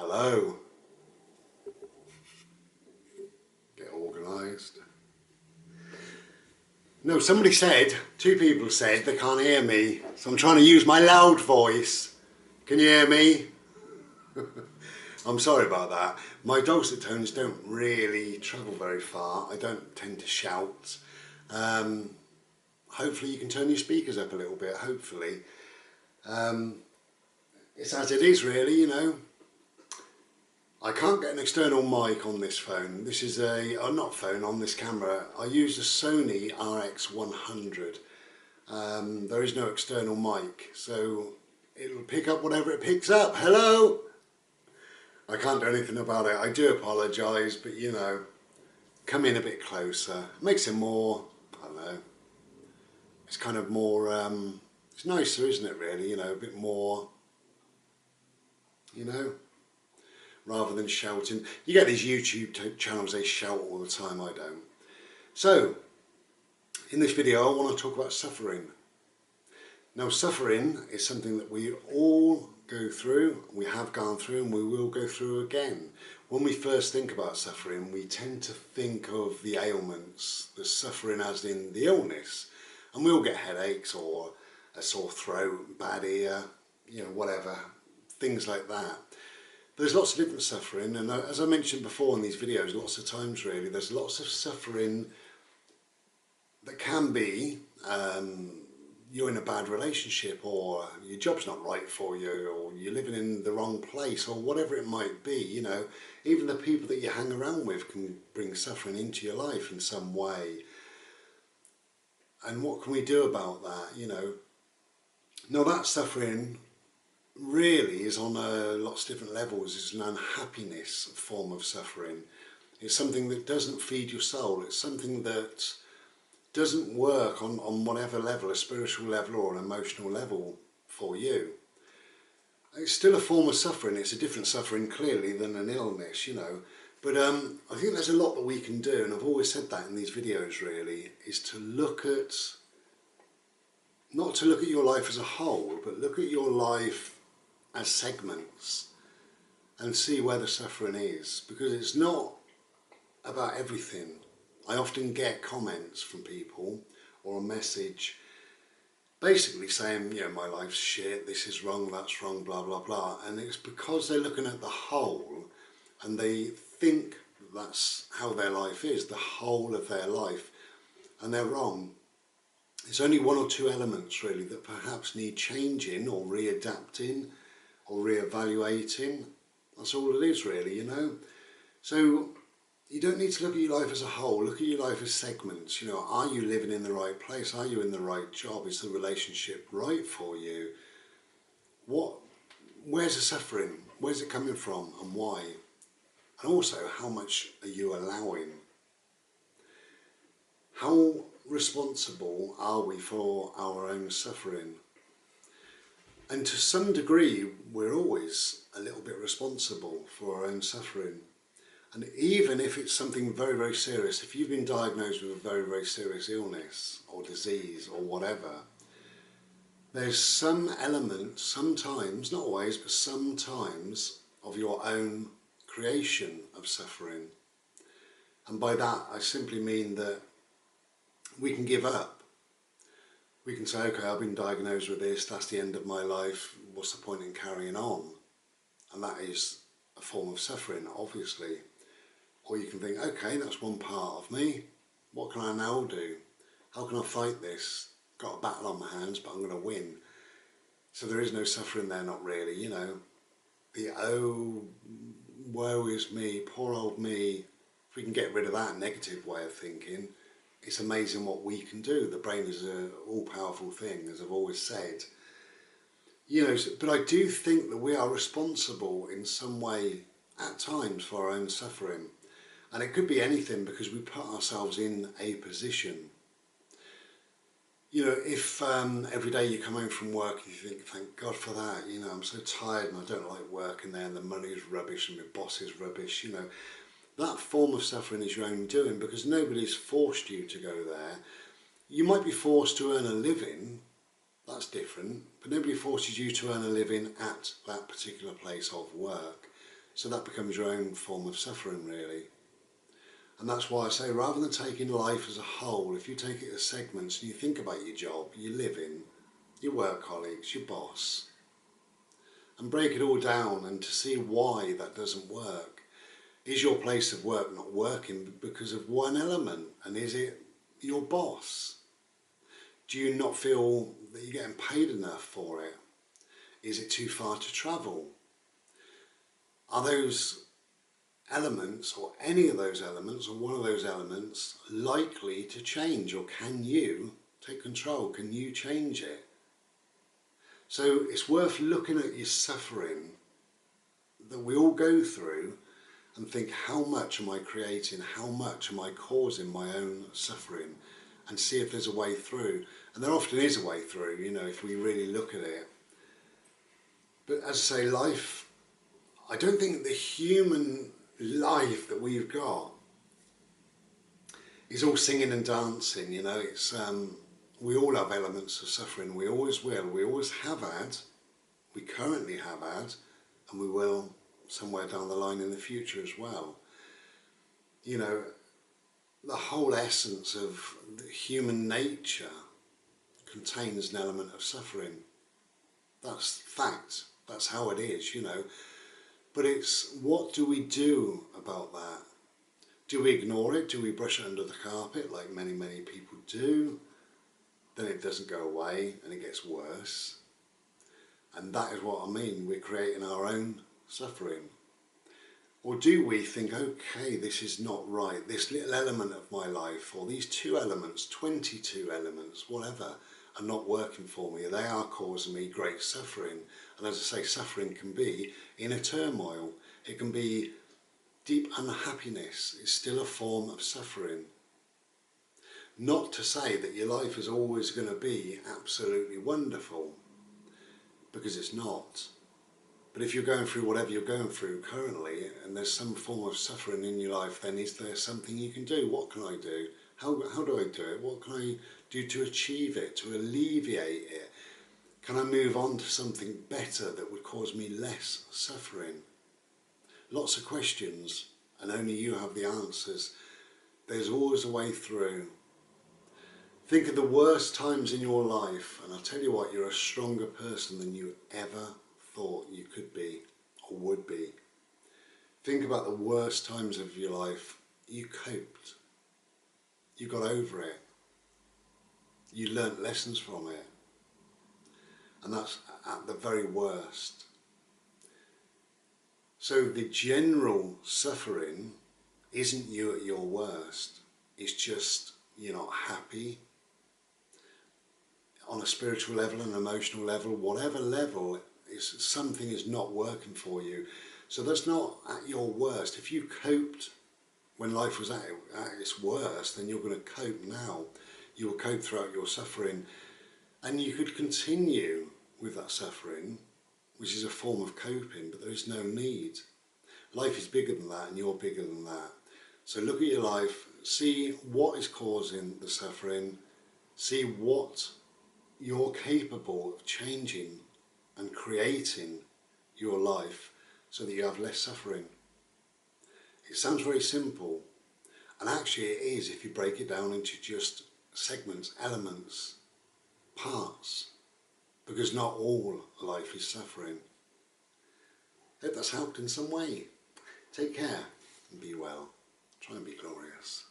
Hello. Get organised. No, two people said they can't hear me, so I'm trying to use my loud voice. Can you hear me? I'm sorry about that. My dulcet tones don't really travel very far. I don't tend to shout. Hopefully you can turn your speakers up a little bit, hopefully. It's as it is really, you know. I can't get an external mic on this phone. This is on this camera. I use a Sony RX100. There is no external mic, so it'll pick up whatever it picks up. Hello? I can't do anything about it. I do apologise, but you know, come in a bit closer. Makes it more, I don't know, it's kind of more, it's nicer, isn't it really? You know, a bit more, you know, rather than shouting. You get these YouTube channels, they shout all the time, I don't. So, in this video I want to talk about suffering. Now suffering is something that we all go through, we have gone through, and we will go through again. When we first think about suffering, we tend to think of the ailments, the suffering as in the illness, and we all get headaches or a sore throat, bad ear, you know, whatever, things like that. There's lots of different suffering, and as I mentioned before in these videos lots of times really, there's lots of suffering that can be you're in a bad relationship, or your job's not right for you, or you're living in the wrong place, or whatever it might be. You know, even the people that you hang around with can bring suffering into your life in some way. And what can we do about that, you know? Now that suffering really is on lots of different levels. It's an unhappiness form of suffering. It's something that doesn't feed your soul. It's something that doesn't work on whatever level, a spiritual level or an emotional level for you. It's still a form of suffering. It's a different suffering clearly than an illness, you know. But I think there's a lot that we can do, and I've always said that in these videos really, is to look at, not to look at your life as a whole, but look at your life as segments and see where the suffering is, because it's not about everything. I often get comments from people or a message basically saying, you know, my life's shit, this is wrong, that's wrong, blah, blah, blah. And it's because they're looking at the whole and they think that's how their life is, the whole of their life, and they're wrong. There's only one or two elements really that perhaps need changing or readapting or reevaluating. That's all it is really, you know. So you don't need to look at your life as a whole, look at your life as segments. You know, are you living in the right place? Are you in the right job? Is the relationship right for you? Where's the suffering? Where's it coming from and why? And also, how much are you allowing? How responsible are we for our own suffering? And to some degree, we're always a little bit responsible for our own suffering. And even if it's something very, very serious, if you've been diagnosed with a very, very serious illness or disease or whatever, there's some element, sometimes, not always, but sometimes, of your own creation of suffering. And by that, I simply mean that we can give up. We can say, okay, I've been diagnosed with this, that's the end of my life, what's the point in carrying on? And that is a form of suffering, obviously. Or you can think, okay, that's one part of me. What can I now do? How can I fight this? Got a battle on my hands, but I'm going to win. So there is no suffering there, not really, you know. The, oh, woe is me, poor old me. If we can get rid of that negative way of thinking, it's amazing what we can do. The brain is an all-powerful thing, as I've always said. You know, but I do think that we are responsible in some way, at times, for our own suffering. And it could be anything, because we put ourselves in a position. You know, if every day you come home from work and you think, thank God for that, you know, I'm so tired and I don't like working there and the money is rubbish and my boss is rubbish, you know, that form of suffering is your own doing, because nobody's forced you to go there. You might be forced to earn a living, that's different, but nobody forces you to earn a living at that particular place of work. So that becomes your own form of suffering, really. And that's why I say, rather than taking life as a whole, if you take it as segments and you think about your job, your living, your work colleagues, your boss, and break it all down and to see why that doesn't work. Is your place of work not working because of one element? And is it your boss? Do you not feel that you're getting paid enough for it? Is it too far to travel? Are those elements, or any of those elements, or one of those elements, likely to change? Or can you take control? Can you change it? So it's worth looking at your suffering that we all go through and think, how much am I creating? How much am I causing my own suffering? And see if there's a way through. And there often is a way through, you know, if we really look at it. But as I say, life, I don't think the human life that we've got is all singing and dancing, you know. It's we all have elements of suffering. We always will. We always have had. We currently have had, and we will somewhere down the line in the future as well. You know, the whole essence of human nature contains an element of suffering. That's fact. That's how it is, you know. But it's, what do we do about that? Do we ignore it? Do we brush it under the carpet like many, many people do? Then it doesn't go away and it gets worse. And that is what I mean. We're creating our own suffering. Or do we think, okay, this is not right. This little element of my life, or these 2 elements, 22 elements, whatever, are not working for me. They are causing me great suffering. And as I say, suffering can be inner turmoil. It can be deep unhappiness. It's still a form of suffering. Not to say that your life is always going to be absolutely wonderful, because it's not. But if you're going through whatever you're going through currently, and there's some form of suffering in your life, then is there something you can do? What can I do? How do I do it? What can I do to achieve it, to alleviate it? Can I move on to something better that would cause me less suffering? Lots of questions, and only you have the answers. There's always a way through. Think of the worst times in your life, and I'll tell you what, you're a stronger person than you ever thought you could be or would be. Think about the worst times of your life. You coped. You got over it. You learnt lessons from it. And that's at the very worst. So the general suffering isn't you at your worst. It's just you're not happy. On a spiritual level, an emotional level, whatever level, something is not working for you. So that's not at your worst. If you coped when life was at its worst, then you're going to cope now. You will cope throughout your suffering, and you could continue with that suffering, which is a form of coping, but there is no need. Life is bigger than that, and you're bigger than that. So look at your life, see what is causing the suffering, see what you're capable of changing and creating your life so that you have less suffering. It sounds very simple, and actually it is if you break it down into just segments, elements, parts, because not all life is suffering. I hope that's helped in some way. Take care and be well. Try and be glorious.